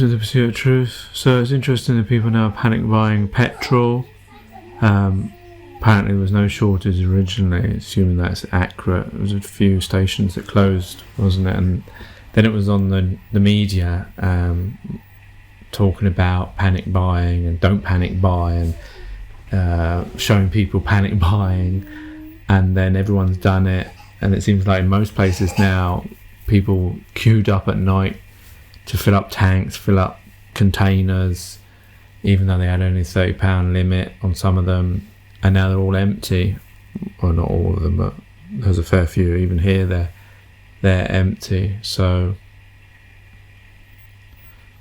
to the pursuit of truth. So it's interesting that people now are panic buying petrol. Apparently there was no shortage originally, assuming that's accurate. There was a few stations that closed, wasn't it? And then it was on the media talking about panic buying and don't panic buy, and showing people panic buying, and then everyone's done it. And it seems like in most places now, people queued up at night to fill up tanks, fill up containers, even though they had only £30 limit on some of them, and now they're all empty. Well, not all of them, but there's a fair few. Even here, they're empty. So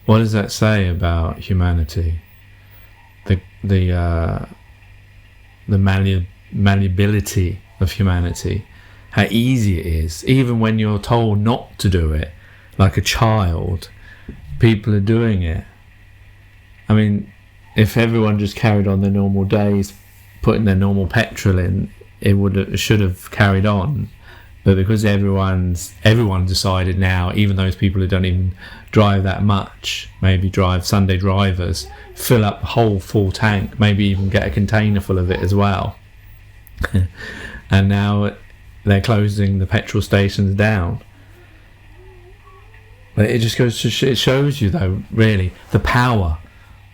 what does that say about humanity? The malleability of humanity, how easy it is, even when you're told not to do it, like a child, people are doing it. I mean, if everyone just carried on their normal days, putting their normal petrol in, it should have carried on. But because everyone decided now, even those people who don't even drive that much, maybe drive Sunday drivers, fill up the whole full tank, maybe even get a container full of it as well. And now they're closing the petrol stations down. But it just goes to it shows you, though, really, the power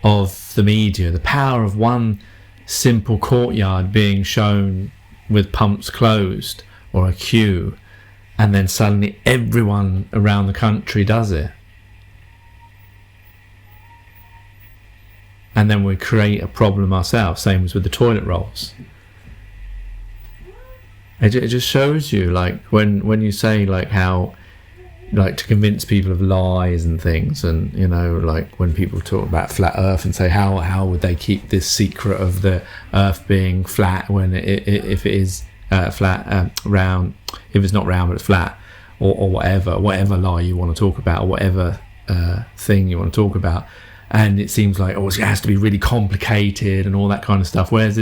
of the media, the power of one simple courtyard being shown with pumps closed, or a queue, and then suddenly everyone around the country does it. And then we create a problem ourselves, same as with the toilet rolls. It just shows you, like, when you say, like, how, like, to convince people of lies and things, and, you know, like, when people talk about flat earth and say how would they keep this secret of the earth being flat when if it is flat, round, if it's not round but it's flat, or whatever lie you want to talk about, or whatever thing you want to talk about. And it seems like, it has to be really complicated and all that kind of stuff, whereas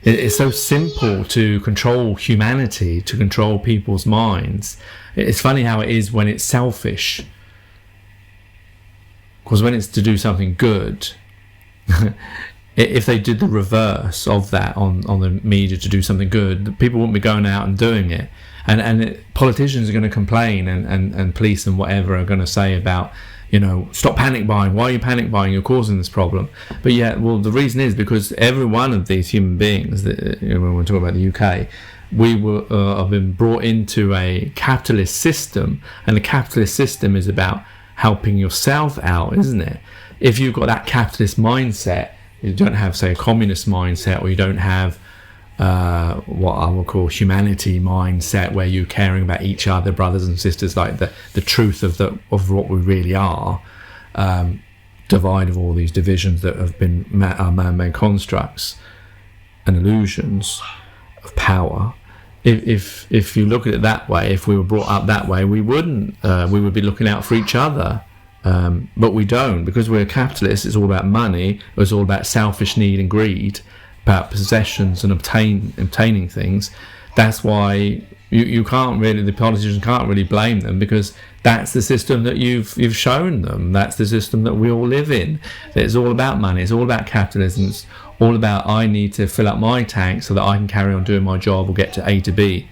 it's so simple to control humanity, to control people's minds. It's funny how it is when it's selfish, because when it's to do something good, if they did the reverse of that on the media to do something good, people wouldn't be going out and doing it. And politicians are going to complain, and police and whatever are going to say about, you know, stop panic buying. Why are you panic buying? You're causing this problem. But yeah, well, the reason is because every one of these human beings, that, you know, when we're talking about the UK, we have been brought into a capitalist system, and the capitalist system is about helping yourself out, isn't it? If you've got that capitalist mindset, you don't have, say, a communist mindset, or you don't have what I would call humanity mindset, where you're caring about each other, brothers and sisters, like the truth of what we really are, divide of all these divisions that have been man-made constructs and illusions of power. If you look at it that way, if we were brought up that way, we would be looking out for each other. But we don't, because we're capitalists. It's all about money. It's all about selfish need and greed, about possessions and obtaining things. That's why you can't really, the politicians can't really blame them, because that's the system that you've shown them. That's the system that we all live in. It's all about money. It's all about capitalism. It's all about, I need to fill up my tank so that I can carry on doing my job or get to A to B,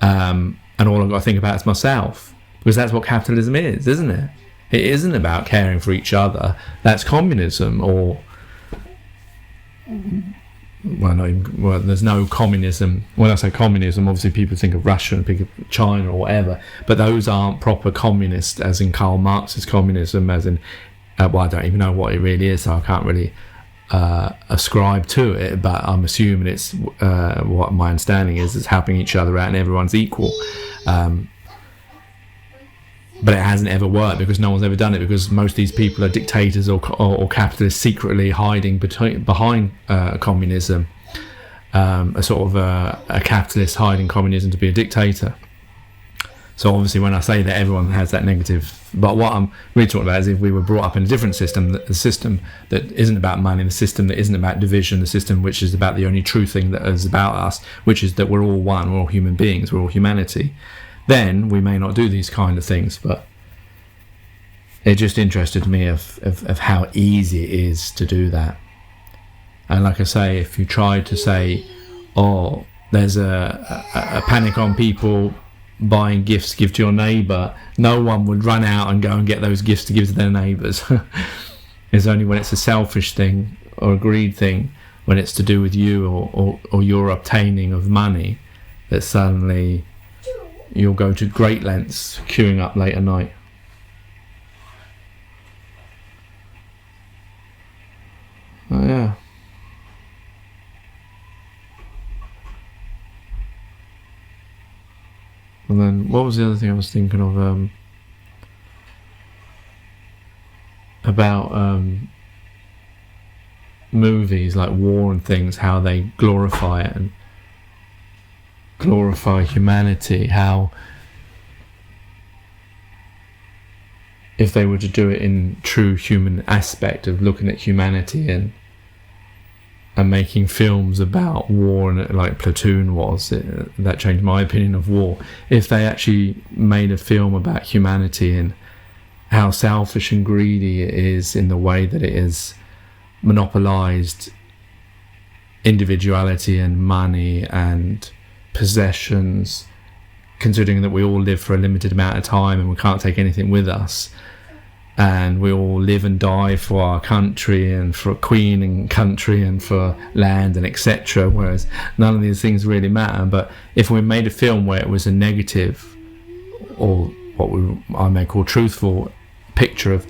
and all I've got to think about is myself, because that's what capitalism is, isn't it? It isn't about caring for each other. That's communism, or there's no communism. When I say communism, obviously people think of Russia and think of China or whatever, but those aren't proper communist, as in Karl Marx's communism, as in, I don't even know what it really is, so I can't really ascribe to it, but I'm assuming it's, what my understanding is helping each other out and everyone's equal. But it hasn't ever worked, because no one's ever done it, because most of these people are dictators or capitalists secretly hiding behind communism, a sort of a capitalist hiding communism to be a dictator. So obviously when I say that, everyone has that negative, but what I'm really talking about is if we were brought up in a different system, the system that isn't about money, the system that isn't about division, the system which is about the only true thing that is about us, which is that we're all one, we're all human beings, we're all humanity, then we may not do these kind of things. But it just interested me of how easy it is to do that. And like I say, if you tried to say, oh, there's a panic on people buying gifts to give to your neighbour, no one would run out and go and get those gifts to give to their neighbours. It's only when it's a selfish thing or a greed thing, when it's to do with you or your obtaining of money, that suddenly you'll go to great lengths queuing up late at night. Oh yeah. And then what was the other thing I was thinking of? About movies like war and things, how they glorify it and glorify humanity, how if they were to do it in true human aspect of looking at humanity and making films about war, and like Platoon was, that changed my opinion of war. If they actually made a film about humanity and how selfish and greedy it is in the way that it is monopolized individuality and money and possessions, considering that we all live for a limited amount of time and we can't take anything with us, and we all live and die for our country and for queen and country and for land and etc., whereas none of these things really matter. But if we made a film where it was a negative, or what I may call truthful, picture of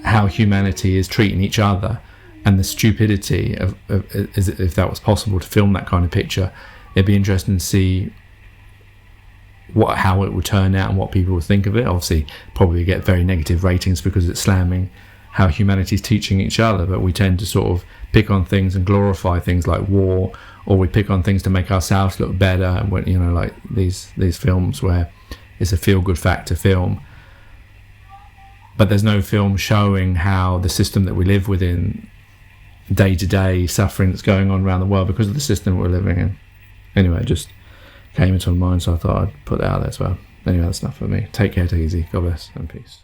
how humanity is treating each other and the stupidity of if that was possible to film that kind of picture, it'd be interesting to see how it would turn out and what people would think of it. Obviously probably get very negative ratings because it's slamming how humanity's teaching each other, but we tend to sort of pick on things and glorify things like war, or we pick on things to make ourselves look better, and when, you know, like these films where it's a feel-good factor film, but there's no film showing how the system that we live within, day-to-day suffering that's going on around the world because of the system we're living in. Anyway, it just came into my mind, so I thought I'd put that out there as well. Anyway, that's enough for me. Take care, take it easy. God bless and peace.